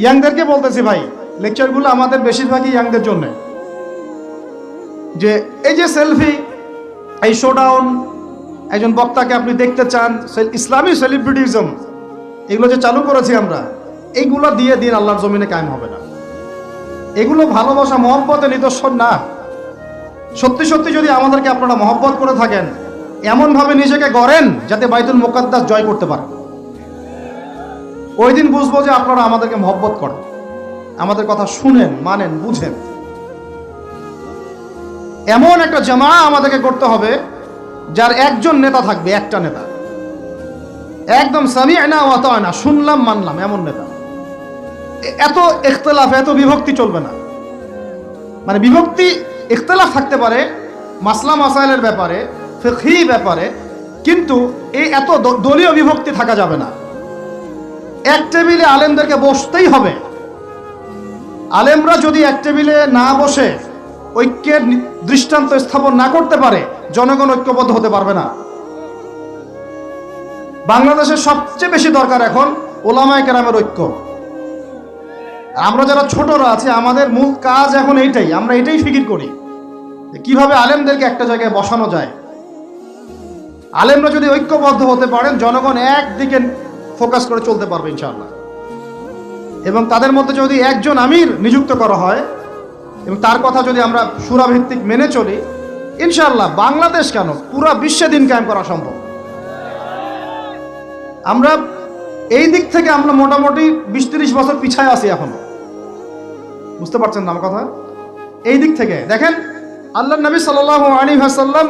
ইয়াংদেরকে বলতেছি ভাই, লেকচারগুলো আমাদের বেশিরভাগই ইয়াংদের জন্য। যে এই যে সেলফি, এই শোডাউন, একজন বক্তাকে আপনি দেখতে চান, ইসলামী সেলিব্রিটিজম, এগুলো যে চালু করেছি আমরা, এইগুলো দিয়ে দিন আল্লাহর জমিনে কায়েম হবে না। এগুলো ভালোবাসা মহব্বতের নিদর্শন না। সত্যি সত্যি যদি আমাদেরকে আপনারা মহব্বত করে থাকেন, এমনভাবে নিজেকে গড়েন যাতে বাইতুল মুকাদ্দাস জয় করতে পারেন। ওই দিন বুঝবো যে আপনারা আমাদেরকে মহব্বত করেন, আমাদের কথা শুনেন, মানেন, বুঝেন। এমন একটা জামা আমাদেরকে করতে হবে যার একজন নেতা থাকবে, একটা নেতা, একদম সামি'না ওয়া আতা'না, শুনলাম মানলাম, এমন নেতা। এত ইখতিলাফ, এত বিভক্তি চলবে না। মানে বিভক্তি, ইখতিলাফ থাকতে পারে মাসলা মাসাইলের ব্যাপারে, ফিকহি ব্যাপারে, কিন্তু এই এত দলীয় বিভক্তি থাকা যাবে না। এক টেবিলে আলেমদেরকে বসতেই হবে। আলেমরা যদি এক টেবিলে না বসে ঐক্যের দৃষ্টান্ত স্থাপন না করতে পারে, জনগণ ঐক্যবদ্ধ হতে পারবে না। বাংলাদেশের সবচেয়ে বেশি দরকার এখন ওলামায়ে কেরামের ঐক্য। আমরা যারা ছোটরা আছি, আমাদের মূল কাজ এখন এইটাই, আমরা এটাই ফিকির করি কিভাবে আলেমদেরকে একটা জায়গায় বসানো যায়। আলেমরা যদি ঐক্যবদ্ধ হতে পারেন, জনগণ একদিকে ফোকাস করে চলতে পারবে ইনশাআল্লাহ। এবং তাদের মধ্যে যদি একজন আমির নিযুক্ত করা হয় এবং তার কথা যদি আমরা সূরাভিত্তিক মেনে চলি, ইনশাআল্লাহ বাংলাদেশ কেন, পুরো বিশ্বে দিন কায়েম করা সম্ভব। আমরা এই দিক থেকে আমরা মোটামুটি 20-30 বছর পিছায় আছি এখনো। বুঝতে পারছেন না আমার কথা? এই দিক থেকে দেখেন, আল্লাহ নবী সাল্লাল্লাহু আলাইহি ওয়াসাল্লাম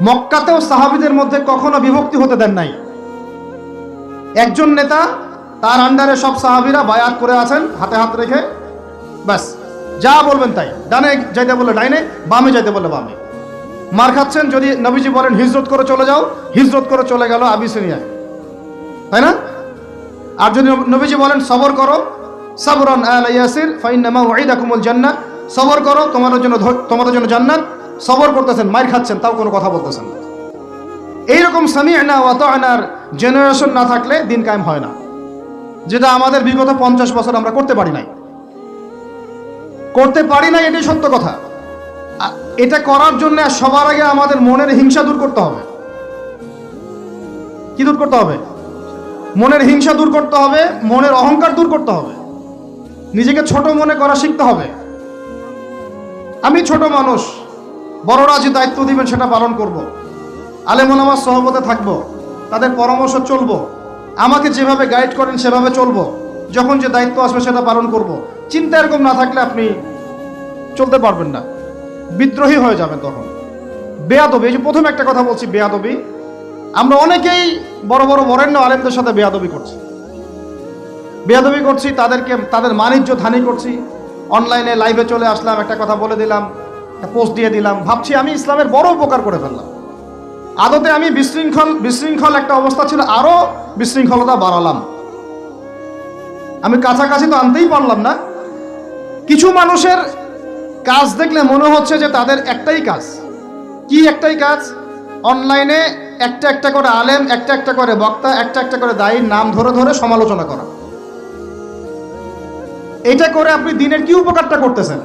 মক্কাতেও সাহাবীদের মধ্যে কখনো বিভক্তি হতে দেন নাই। একজন নেতা, তার আন্ডারে সব সাহাবীরা বায়াত করে আছেন হাতে হাত রেখে, ব্যাস যা বলবেন তাই। ডানে যাইতে বলে ডাইনে, বামে যাইতে বলে বামে। মার খাচ্ছেন, যদি নবীজি বলেন হিজরত করে চলে যাও, হিজরত করে চলে গেল আবিসিনিয়ায়, তাই না? আর যদি নবীজি বলেন সবর করো, সাবরান আলা ইয়াসির ফাইন্নামা উইদাকুমুল জান্নাহ, সবর করো তোমাদের জন্য জান্নাত, সবর করতেছেন, মার খাচ্ছেন, তাও কোনো কথা বলতেছেন না। এইরকম সামি'না ওয়া আতা'নার জেনারেশন না থাকলে দিন কায়েম হয় না, যেটা আমাদের বিগত 50 বছর আমরা করতে পারি নাই। এটাই সত্য কথা। এটা করার জন্য সবার আগে আমাদের মনের হিংসা দূর করতে হবে। কি দূর করতে হবে? মনের হিংসা দূর করতে হবে, মনের অহংকার দূর করতে হবে, নিজেকে ছোট মনে করা শিখতে হবে। আমি ছোট মানুষ, বড়রা যে দায়িত্ব দিবেন সেটা পালন করব। আলেম ওলামার সহবতে থাকবো, তাদের পরামর্শ চলবো, আমাকে যেভাবে গাইড করেন সেভাবে চলবো, যখন যে দায়িত্ব আসবে সেটা পালন করব। চিন্তা এরকম না থাকলে আপনি চলতে পারবেন না, বিদ্রোহী হয়ে যাবেন তখন। বেয়াদবি, এই যে প্রথমে একটা কথা বলছি, বেয়াদবি। আমরা অনেকেই বড় বড় বরেণ্য আলেমদের সাথে বেয়াদবি করছি, তাদের মানিজ্য হানি করছি। অনলাইনে লাইভে চলে আসলাম, একটা কথা বলে দিলাম, একটা পোস্ট দিয়ে দিলাম, ভাবছি আমি ইসলামের বড় উপকার করে ফেললাম। আদতে আমি বিশৃঙ্খল একটা অবস্থা ছিল, আরো বিশৃঙ্খলতা বাড়ালাম। আমি কাছাকাছি তো আনতেই পারলাম না। কিছু মানুষের কাজ দেখলে মনে হচ্ছে যে তাদের একটাই কাজ। কি একটাই কাজ? অনলাইনে একটা একটা করে আলেম, একটা একটা করে বক্তা, একটা একটা করে দায়ীর নাম ধরে ধরে সমালোচনা করা। এটা করে আপনি দিনের কি উপকারটা করতেছেন?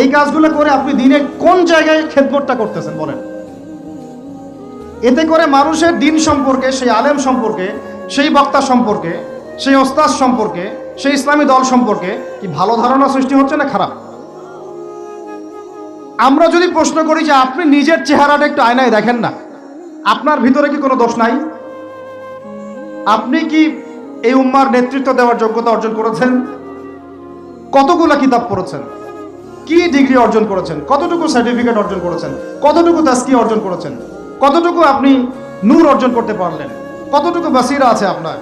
এই কাজগুলো করে আপনি দিনের কোন জায়গায় খেদমতটা করতেছেন বলেন? এতে করে মানুষের দিন সম্পর্কে, সেই আলেম সম্পর্কে, সেই বক্তা সম্পর্কে, সেই ওস্তাদ সম্পর্কে, সেই ইসলামী দল সম্পর্কে কি ভালো ধারণা সৃষ্টি হচ্ছে না খারাপ? আমরা যদি প্রশ্ন করি যে আপনি নিজের চেহারাটা একটু আয়নায় দেখেন না, আপনার ভিতরে কি কোনো দোষ নাই? আপনি কি এই উম্মার নেতৃত্ব দেওয়ার যোগ্যতা অর্জন করেছেন? কতগুলো কিতাব পড়েছেন? কি ডিগ্রি অর্জন করেছেন? কতটুকু সার্টিফিকেট অর্জন করেছেন? কতটুকু তাজকিয়া অর্জন করেছেন? কতটুকু আপনি নূর অর্জন করতে পারলেন? কতটুকু বাসিরা আছে আপনার?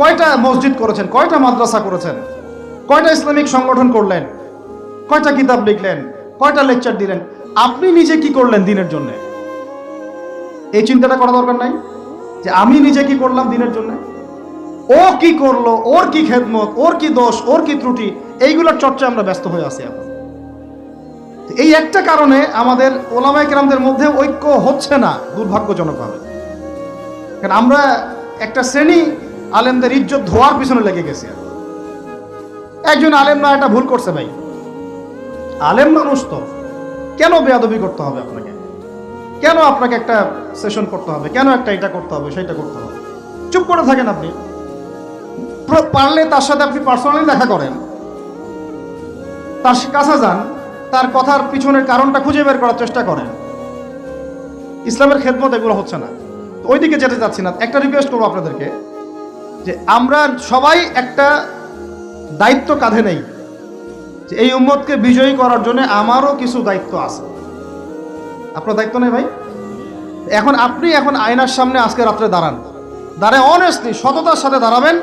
কয়টা মসজিদ করেছেন? কয়টা মাদ্রাসা করেছেন? কয়টা ইসলামিক সংগঠন করলেন? কয়টা কিতাব লিখলেন? কয়টা লেকচার দিলেন? আপনি নিজে কি করলেন দিনের জন্য? এই চিন্তাটা করা দরকার নাই যে আমি নিজে কি করলাম দিনের জন্য, ও কি করলো, ওর কি খেদমত, ওর কি দোষ, ওর কি ত্রুটি, এইগুলোর চর্চা আমরা ব্যস্ত হয়ে আছি এখন। এই একটা কারণে আমাদের ওলামায়ে কেরামদের মধ্যে ঐক্য হচ্ছে না, দুর্ভাগ্যজনকভাবে। কারণ আমরা একটা শ্রেণী আলেমদের ইজ্জত ধোয়ার পিছনে লেগে গেছি। একজন আলেম না এটা ভুল করছে ভাই, আলেম মানুষ তো, কেন বেয়াদবি করতে হবে আপনাকে? কেন আপনাকে একটা সেশন করতে হবে? কেন একটা এটা করতে হবে, সেটা করতে হবে? চুপ করে থাকেন আপনি। পারলে তার সাথে আপনি পার্সোনালি দেখা করেন, তার কাছে যান, তার কথার পিছনের কারণটা খুঁজে বের করার চেষ্টা করেন। ইসলামের খেদমত এগুলো হচ্ছে না, ওইদিকে যেতে চাচ্ছি না। একটা রিকোয়েস্ট করবো আপনাদেরকে, যে আমরা সবাই একটা দায়িত্ব কাঁধে নেই, যে এই উম্মতকে বিজয়ী করার জন্য আমারও কিছু দায়িত্ব আছে। আপনার দায়িত্ব নেই ভাই? আপনি আয়নার সামনে আজকে রাত্রে দাঁড়ায় অনেস্টলি সততার সাথে দাঁড়াবেন,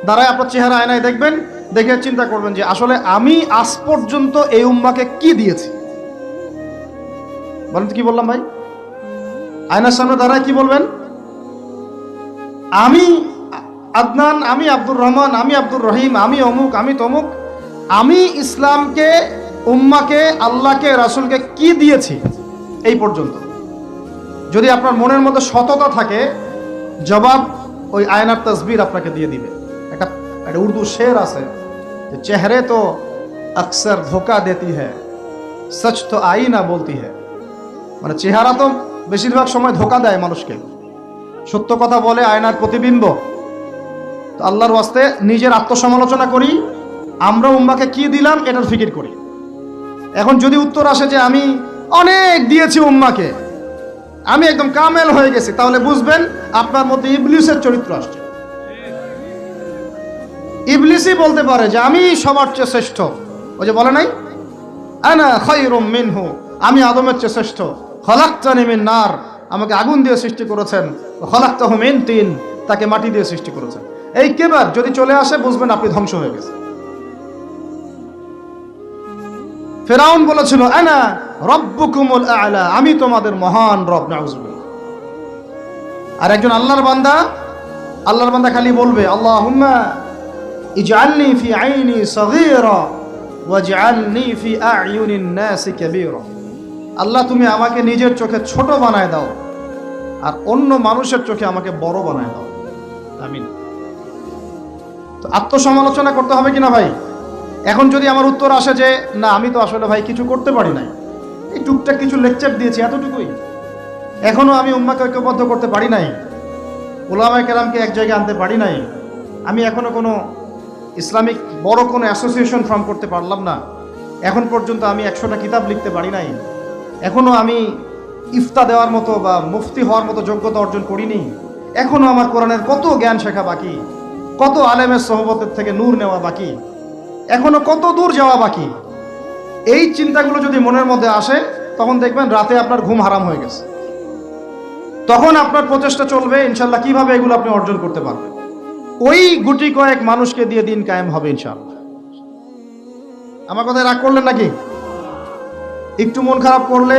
দাঁড়ায় আপনার চেহারা আয়নায় দেখবেন, দেখে চিন্তা করবেন যে আসলে আমি আজ পর্যন্ত এই উম্মাকে কি দিয়েছি। বলেন তো কি বললাম ভাই? আয়নার সামনে দাঁড়ায় কি বলবেন? আমি আদনান, আমি আব্দুর রহমান, আমি আব্দুর রহিম, আমি অমুক, আমি তমুক, আমি ইসলামকে, উম্মাকে, আল্লাহকে, রাসূলকে কি দিয়েছি এই পর্যন্ত। যদি আপনার মনের মধ্যে সততা থাকে, জবাব ওই আয়নার তসবির আপনাকে দিয়ে দিবে। একটা উর্দু শের আছে যে চেহারে তো আকসর ধোকা দেতি হ্যায়, সচ তো আইনা বলতি হ্যায়। মানে চেহারা তো বেশিরভাগ সময় ধোকা দেয় মানুষকে, সত্য কথা বলে আয়নার প্রতিবিম্ব। তো আল্লাহর ওয়াস্তে নিজের আত্মসমালোচনা করি, আমরা উম্মাকে কি দিলাম এটার ফিকির করি। এখন যদি উত্তর আসে যে আমি অনেক দিয়েছি উম্মাকে, আমি একদম কামেল হয়ে গেছি, তাহলে বুঝবেন আপনার মধ্যে ইবলিসের চরিত্র আসছে। ইবলিসই বলতে পারে যে আমি সবার চেয়ে শ্রেষ্ঠ। ওই যে বলে নাই, আনা খায়রুম মিনহু, আমি আদমের চেয়ে শ্রেষ্ঠ। খলাকতানি মিন নার, আমাকে আগুন দিয়ে সৃষ্টি করেছেন। খলাকতাহু মিন তিন, তাকে মাটি দিয়ে সৃষ্টি করেছেন। এই কেবার যদি চলে আসে, বুঝবেন আপনি ধ্বংস হয়ে গেছে। ফেরাউন বলেছিল আনা রব্বুকুমুল আ'লা, আমি তোমাদের মহান রব। নাউযুবিল্লাহ। আর একজন আল্লাহর বান্দা খালি বলবে আল্লাহুম্মা ইজআলনি ফি আইনি সগীরা ওয়াজআলনি ফি আ'য়ুনিন নাসি কাবীরা। আল্লাহ তুমি আমাকে নিজের চোখে ছোট বানায় দাও, আর অন্য মানুষের চোখে আমাকে বড় বানায় দাও। আমিন। তো আত্মসমালোচনা করতে হবে কিনা ভাই? এখন যদি আমার উত্তর আসে যে না, আমি তো আসলে ভাই কিছু করতে পারি নাই, এই টুকটাক কিছু লেকচার দিয়েছি, এতটুকুই, এখনো আমি উম্মাকে ঐক্যবদ্ধ করতে পারি নাই, উলামায়ে কেরামকে এক জায়গায় আনতে পারি নাই, আমি এখনো কোনো ইসলামিক বড় কোনো অ্যাসোসিয়েশন ফর্ম করতে পারলাম না, এখন পর্যন্ত আমি 100টা কিতাব লিখতে পারি নাই, এখনো আমি ইফতা দেওয়ার মতো বা মুফতি হওয়ার মতো যোগ্যতা অর্জন করিনি, এখনো আমার কোরআনের কত জ্ঞান শেখা বাকি, কত আলেমের সোহবতের থেকে নূর নেওয়া বাকি, এখনো কত দূর যাওয়া বাকি। এই চিন্তাগুলো যদি মনের মধ্যে আসে, তখন দেখবেন রাতে আপনার ঘুম হারাম হয়ে গেছে। তখন আপনার প্রচেষ্টা চলবে ইনশাল্লাহ কিভাবে এগুলো আপনি অর্জন করতে পারবেন। ওই গুটি কয়েক মানুষকে দিয়ে দিন কায়েম হবে ইনশাআল্লাহ। আমার কথায় রাগ করলেন নাকি? একটু মন খারাপ করলে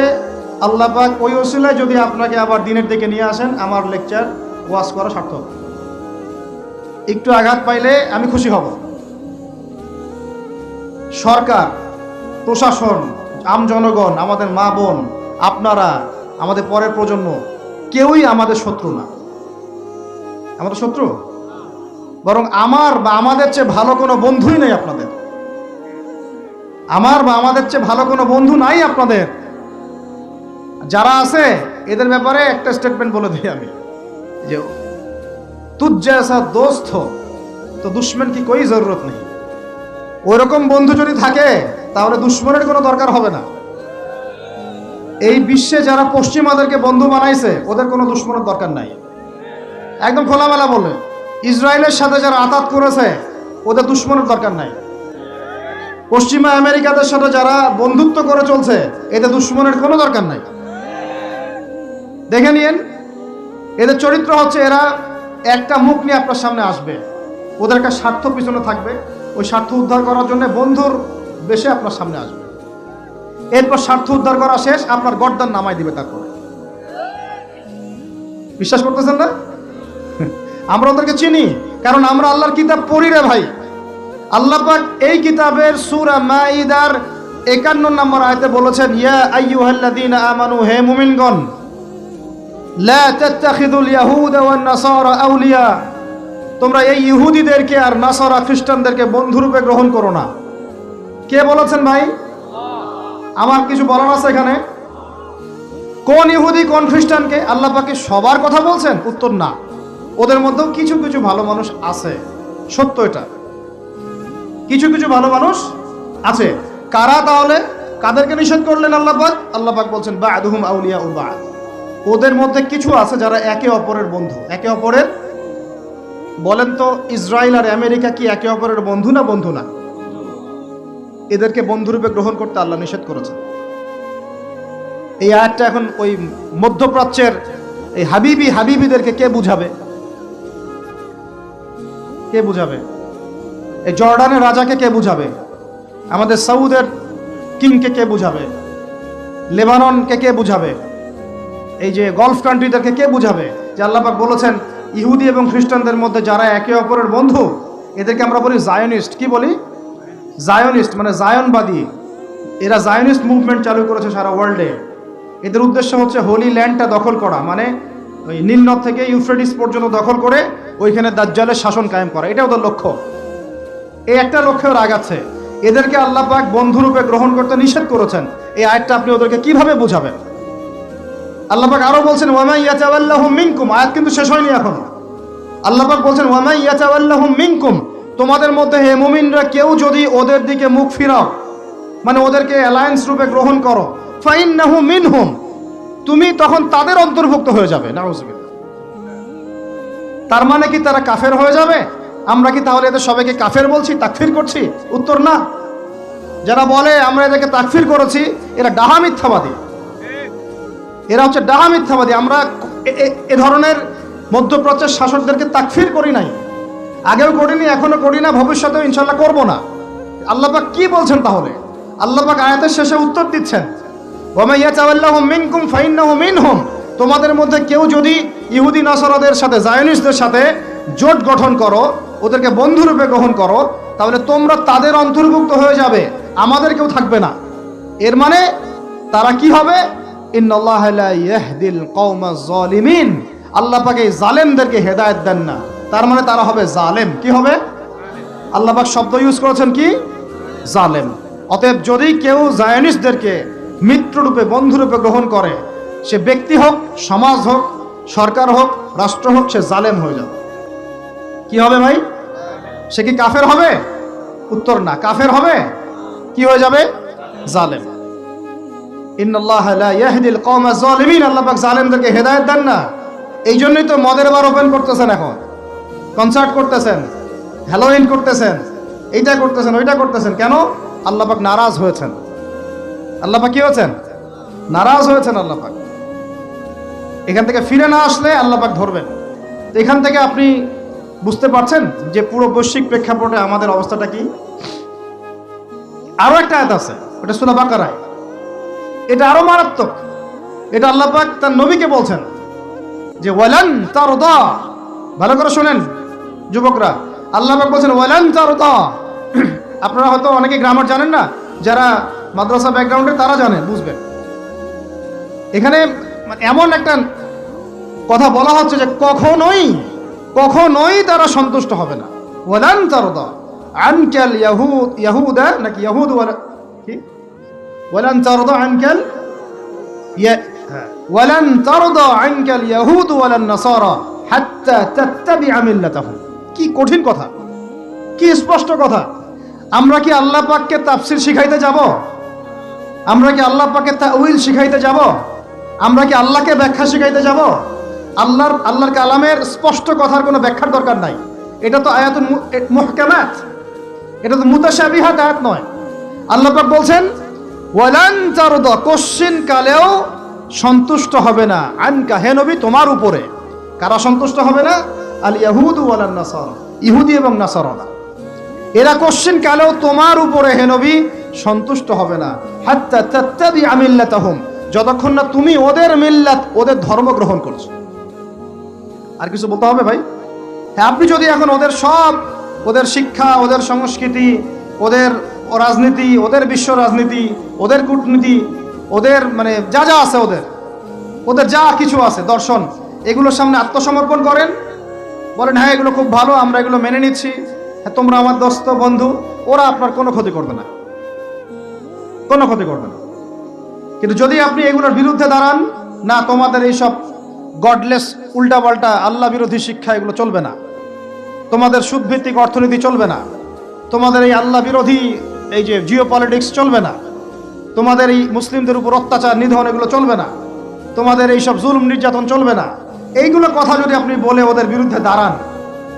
আল্লাহ পাক ওই ওসিলায় যদি আপনাকে আবার দিনের দিকে নিয়ে আসেন, আমার লেকচার ওয়াজ করা সার্থক। একটু আঘাত পাইলে আমি খুশি হব। সরকার, প্রশাসন, আম জনগণ, আমাদের মা বোন, আপনারা, আমাদের পরের প্রজন্ম, কেউই আমাদের শত্রু না। আমাদের শত্রু বরং আমার বা আমাদের চেয়ে ভালো কোনো বন্ধুই নেই আপনাদের। আমার বা আমাদের চেয়ে ভালো কোনো বন্ধু নাই আপনাদের। যারা আছে এদের ব্যাপারে একটা স্টেটমেন্ট বলে দিই আমি, যে তুঝ জैसा दोस्त हो तो दुश्मन की कोई जरूरत नहीं। ওইরকম বন্ধু যদি থাকে তাহলে দুশ্মনের কোনো দরকার হবে না। এই বিশ্বে যারা পশ্চিমাদেরকে বন্ধু বানাইছে ওদের কোনো দুশ্মনের দরকার নাই। একদম খোলামেলা বলে, ইসরায়েলের সাথে যারা আতাত করেছে ওদের দুশ্মনের দরকার নাই। পশ্চিমা আমেরিকাদের সাথে যারা বন্ধুত্ব করে চলছে এদের দুশ্মনের কোনো দরকার নাই। দেখে নিয়েন, এদের চরিত্র হচ্ছে এরা একটা মুখ নিয়ে আপনার সামনে আসবে, ওদের একটা স্বার্থ পিছনে থাকবে, ওই স্বার্থ উদ্ধার করার জন্য বন্ধুর বেশে আপনার সামনে আসবে। এরপর স্বার্থ উদ্ধার করা শেষ, আপনার গর্দান নামাই দিবে। তারপরে বিশ্বাস করতেছেন না? আমরা ওদেরকে চিনি, কারণ আমরা আল্লাহর কিতাব পড়ি রে ভাই। আল্লাহ পাক এই কিতাবের সূরা মাইদার 51 নম্বর আয়াতে বলেছেন, ইয়া আইয়ুহাল্লাযীনা আমানু, হে মুমিনগণ, লা তাত্তাখিযুল ইয়াহুদা ওয়ান নাসারা আউলিয়া, তোমরা এই ইহুদিদেরকে আর নাসারা খ্রিস্টানদেরকে বন্ধুরূপে গ্রহণ করো না। কে বলেছেন ভাই? আমার কিছু বলার আছে এখানে? কোন ইহুদি কোন খ্রিস্টানকে? আল্লাহ পাক কি সবার কথা বলছেন? উত্তর না। ওদের মধ্যেও কিছু কিছু ভালো মানুষ আছে, সত্য এটা। কিছু কিছু ভালো মানুষ আছে। কারা তাহলে? কাদেরকে নিষেধ করলেন আল্লাহ পাক? আল্লাহ পাক বলছেন বা'দুহুম আউলিয়া ও বা'দ। ওদের মধ্যে কিছু আছে যারা একে অপরের বন্ধু। একে অপরের, বলেন তো ইসরায়েল আর আমেরিকা কি একে অপরের বন্ধু না বন্ধু না? এদেরকে বন্ধুরূপে গ্রহণ করতে আল্লাহ নিষেধ করেছেন। এই আয়াতটা এখন ওই মধ্যপ্রাচ্যের এই হাবিবিদেরকে কে বুঝাবে? কে বুঝাবে? এই জর্ডানের রাজাকে কে বুঝাবে? আমাদের সৌদের কিংকে কে বুঝাবে? লেবাননকে কে বুঝাবে? এই যে গলফ কান্ট্রিদেরকে কে বুঝাবে যে আল্লাহ পাক বলেছেন ইহুদি এবং খ্রিস্টানদের মধ্যে যারা একে অপরের বন্ধু, এদেরকে আমরা বলি জায়নিস্ট। কি বলি? জায়নিস্ট, মানে জায়নবাদী। এরা জায়নিস্ট মুভমেন্ট চালু করেছে সারা ওয়ার্ল্ডে। এদের উদ্দেশ্য হচ্ছে হোলি ল্যান্ডটা দখল করা, মানে ওই নীলনদ থেকে ইউফ্রেটিস পর্যন্ত দখল করে ওইখানে দাজ্জালের শাসন কায়েম করা। এটা ওদের লক্ষ্য। এই একটা লক্ষ্যে ওরা আগাচ্ছে। এদেরকে আল্লাহ পাক বন্ধুরূপে গ্রহণ করতে নিষেধ করেছেন। এই আয়াতটা আপনি ওদেরকে কিভাবে বুঝাবেন? আল্লাহ পাক আরো বলছেন ওয়া মান ইয়াতাওয়াল্লাহুম মিনকুম। আয়াত কিন্তু শেষ হয়নি এখনো। আল্লাহ পাক বলছেন ওয়া মান ইয়াতাওয়াল্লাহুম মিনকুম, তোমাদের মধ্যে হে মুমিনরা কেউ যদি ওদের দিকে মুখ ফিরাও, মানে ওদেরকে অ্যালায়েন্স রূপে গ্রহণ করো, ফাইন্নাহু মিনহুম, তুমি তখন তাদের অন্তর্ভুক্ত হয়ে যাবে। নাউযুবিল্লাহ। তার মানে কি তারা কাফের হয়ে যাবে? আমরা কি তাহলে এদের সবাইকে কাফের বলছি, তাকফির করছি? উত্তর না। যারা বলে আমরা এদেরকে তাকফির করেছি, এরা ডাহা মিথ্যাবাদী। এরা হচ্ছে ডাহা মিথ্যাবাদী। আমরা এ ধরনের মধ্যপ্রাচ্যের শাসকদেরকে তাকফির করি নাই, আগেও করিনি, এখনো করি না, ভবিষ্যতেও ইনশাল্লাহ করব না। আল্লাহ পাক কি বলছেন তাহলে? আল্লাহ পাক আয়াতের শেষে উত্তর দিচ্ছেন ওয়া মান ইয়াতাওয়াল্লাহুম মিনকুম ফাইন্নাহু মিনহুম, তোমাদের মধ্যে কেউ যদি ইহুদি নাসারাদের সাথে, জায়নিস্টদের সাথে জোট গঠন করো, ওদেরকে বন্ধুরূপে গ্রহণ করো, তাহলে তোমরা তাদের অন্তর্ভুক্ত হয়ে যাবে, আমাদের কেউ থাকবে না। এর মানে তারা কি হবে? ইন্নাল্লাহা লা ইয়াহদিল কওমাজ জালিমিন, আল্লাহ পাক এই জালেমদেরকে হেদায়েত দেন না। তার মানে তারা হবে জালেম। কি হবে? আল্লাহ পাক শব্দ ইউজ করেছেন কি? জালেম। অতএব যদি কেউ জায়নিস্টদেরকে মিত্ররূপে, বন্ধুরূপে গ্রহণ করে, সে ব্যক্তি হোক, সমাজ হোক, সরকার হোক, রাষ্ট্র হোক, সে জালেম হয়ে যাবে। কি হবে ভাই? সে কি কাফের হবে? উত্তর না। কাফের হবে? কি হয়ে যাবে? জালেম। ইন্নাল্লাহা লা ইয়াহদিল কওমাজ জালিমিন, আল্লাহ পাক জালেমদেরকে হেদায়েত দেন না। এই জন্যই তো মদের বার ওপেন করতেছেন, এখন কনসার্ট করতেছেন, হ্যালোইন করতেছেন, এইটা করতেছেন, ওইটা করতেছেন। কেন? আল্লাহ পাক নারাজ হয়েছেন। আল্লাহ পাক কি হয়েছেন? নারাজ হয়েছেন। আল্লাহ পাক এখান থেকে ফিরে না আসলে আল্লাহ পাক ধরবেন। তো এখান থেকে আপনি বুঝতে পারছেন যে পুরো বৈশ্বিক প্রেক্ষাপটে আমাদের অবস্থাটা কি। আরো একটা আয়াত আছে, ওটা সূরা বাকারায়। এটা আরো মারাত্মক। এটা আল্লাহ পাক তার নবীকে বলছেন যে ওয়ালান তারদা, ভালো করে শুনেন যুবকরা, আল্লাহ পাক বলছেন ওয়ালান তারদা। আপনারা হয়তো অনেকে গ্রামার জানেন না, যারা মাদ্রাসা ব্যাকগ্রাউন্ডের তারা জানেন, বুঝবেন। এখানে এমন একটা কথা বলা হচ্ছে যে কখনোই কখনোই তারা সন্তুষ্ট হবে না। ওয়ালান তারদা আনকাল ইয়াহুদা, নাকি ইয়াহুদ, কি ওয়ালান তারদা আনকাল ওয়ালান তারদা আনকাল ইয়াহুদ ওয়ালান নাসারা হাত্তা তাত্তাবিআ মিল্লাতাহুম। কি কঠিন কথা, কি স্পষ্ট কথা। আমরা কি আল্লাহ পাককে তাফসীর শিখাইতে যাব? আমরা কি আল্লাহ পাকের তাউইল শিখাইতে যাব? আমরা কি আল্লাহকে ব্যাখ্যা শিখাইতে যাব? আল্লাহর কালামের স্পষ্ট কথার কোনো ব্যাখ্যার দরকার নাই। এটা তো আয়াতুল মুহকামাত, এটা তো মুতাশাবিহাত আয়াত নয়। আল্লাহ পাক বলছেন ওয়ালান তারদা, কোশ্চিন কালেও সন্তুষ্ট হবে না, আনকা, হে নবী, তোমার উপরে। কারা সন্তুষ্ট হবে না? আল ইয়াহুদ ওয়ালান নাসারা, ইহুদি এবং নাসারা। এরা কোশ্চিন কালেও তোমার উপরে হে নবী সন্তুষ্ট হবে না। হাত্তা তাত্তাবিআ মিল্লাতাহুম, যতক্ষণ না তুমি ওদের মিল্লাত, ওদের ধর্ম গ্রহণ করছো। আর কিছু বলতে হবে ভাই? হ্যাঁ, আপনি যদি এখন ওদের সব, ওদের শিক্ষা, ওদের সংস্কৃতি, ওদের রাজনীতি, ওদের বিশ্ব রাজনীতি, ওদের কূটনীতি, ওদের মানে যা যা আছে, ওদের যা কিছু আছে, দর্শন, এগুলোর সামনে আত্মসমর্পণ করেন, বলেন হ্যাঁ এগুলো খুব ভালো, আমরা এগুলো মেনে নিচ্ছি, হ্যাঁ তোমরা আমার দোস্ত বন্ধু, ওরা আপনার কোনো ক্ষতি করবে না। কোনো ক্ষতি করবে না। কিন্তু যদি আপনি এগুলোর বিরুদ্ধে দাঁড়ান, না তোমাদের এইসব গডলেস উল্টাপাল্টা আল্লাহ বিরোধী শিক্ষা এগুলো চলবে না, তোমাদের সুদভিত্তিক অর্থনীতি চলবে না, তোমাদের এই আল্লাহ বিরোধী এই যে জিও পলিটিক্স চলবে না, তোমাদের এই মুসলিমদের উপর অত্যাচার নিধন এগুলো চলবে না, তোমাদের এইসব জুলুম নির্যাতন চলবে না, এইগুলো কথা যদি আপনি বলে ওদের বিরুদ্ধে দাঁড়ান,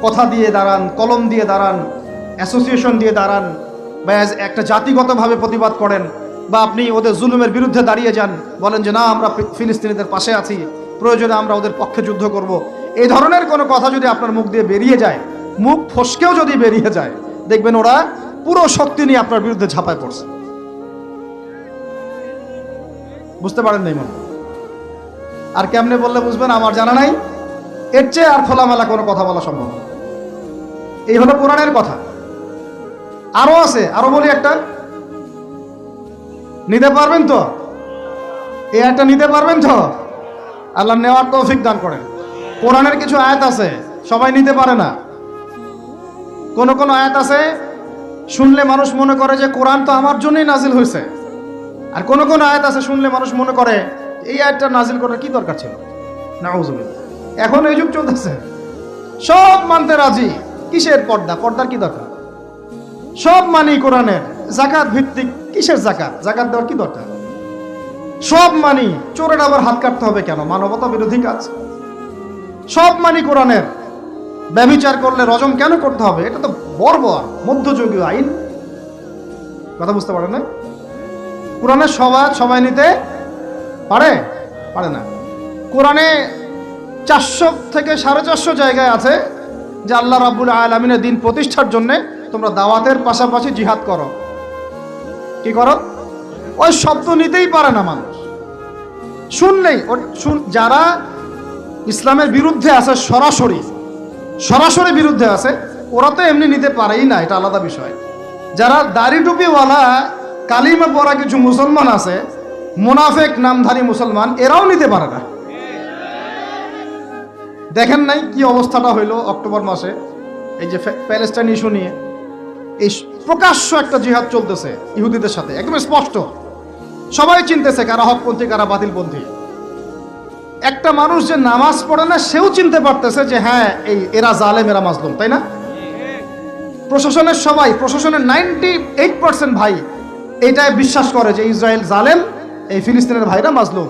কথা দিয়ে দাঁড়ান, কলম দিয়ে দাঁড়ান, অ্যাসোসিয়েশন দিয়ে দাঁড়ান, বা একটা জাতিগতভাবে প্রতিবাদ করেন, বা আপনি ওদের জুলুমের বিরুদ্ধে দাঁড়িয়ে যান, বলেন যে না আমরা ফিলিস্তিনিদের পাশে আছি, প্রয়োজনে আমরা ওদের পক্ষে যুদ্ধ করব, এই ধরনের কোনো কথা যদি আপনার মুখ দিয়ে বেরিয়ে যায়, মুখ ফসকেও যদি বেরিয়ে যায়, দেখবেন ওরা পুরো শক্তি নিয়ে আপনার বিরুদ্ধে ঝাঁপায় পড়ছে। বুঝতে পারেন নাই মনে? আর কেমনে বললে বুঝবেন আমার জানা নাই, এর চেয়ে আর খোলামেলা কোনো কথা বলা সম্ভব না। এই হলো কোরআনের কথা। আরো আছে, আরো বলি একটা, নিতে পারবেন তো? এই একটা নিতে পারবেন তো? আল্লাহ নেওয়ার তৌফিক দান করেন। কোরআনের কিছু আয়াত আছে সবাই নিতে পারে না। কোন কোন আয়াত আছে শুনলে মানুষ মনে করে যে কোরআন তো আমার জন্যই নাজিল হয়েছে, আর কোন কোন আয়াত আছে শুনলে মানুষ মনে করে এই আয়াতটা নাজিল করার কি দরকার ছিল। নাউজুবিল্লাহ। এখন এই যুগ চলতেছে, সব মানতে রাজি, কিসের পর্দা, পর্দার কি দরকার? সব মানি কোরআনের, যাকাত ভিত্তিক, কিসের যাকাত, যাকাত দেওয়ার কি দরকার? সব মানি, চোরের আবার হাত কাটতে হবে কেন? মানবতা বিরোধী কাজ। সব মানি কোরআনের, ব্যভিচার করলে রজম কেন করতে হবে? এটা তো বর্বর মধ্যযুগীয় আইন। কথা বুঝতে পারে না? কোরআনের সবাই নিতে পারে পারে না। কোরআনে 400 থেকে 450 জায়গায় আছে যে আল্লাহ রাব্বুল আলামিনের দিন প্রতিষ্ঠার জন্য তোমরা দাওয়াতের পাশাপাশি জিহাদ করো। কি করো? ওই শব্দ নিতেই পারে না মানুষ, শুনলেই যারা ইসলামের বিরুদ্ধে আছে, সরাসরি বিরুদ্ধে আছে, ওরা তো এমনি নিতে পারেই না, এটা আলাদা বিষয়। যারা দাড়ি টুপিওয়ালা কালিমা পড়া কিছু মুসলমান আছে, মুনাফেক নামধারী মুসলমান, এরাও নিতে পারে না। দেখেন নাই কি অবস্থাটা হইল অক্টোবর মাসে, এই যে প্যালেস্টাইন ইস্যু নিয়ে এই প্রকাশ্য একটা জিহাদ চলতেছে ইহুদিদের সাথে, একদম স্পষ্ট, সবাই চিনতেছে কারা হকপন্থী কারা বাতিলপন্থী। একটা মানুষ যে নামাজ পড়ে না সেও চিনতে পারতেছে যে হ্যাঁ এরা জালেম, এরা মাজলুম, তাই না? প্রশাসনের 98% ভাই এটাই বিশ্বাস করে যে ইসরায়েল জালেম, এই ফিলিস্তিনের ভাইরা মাজলুম।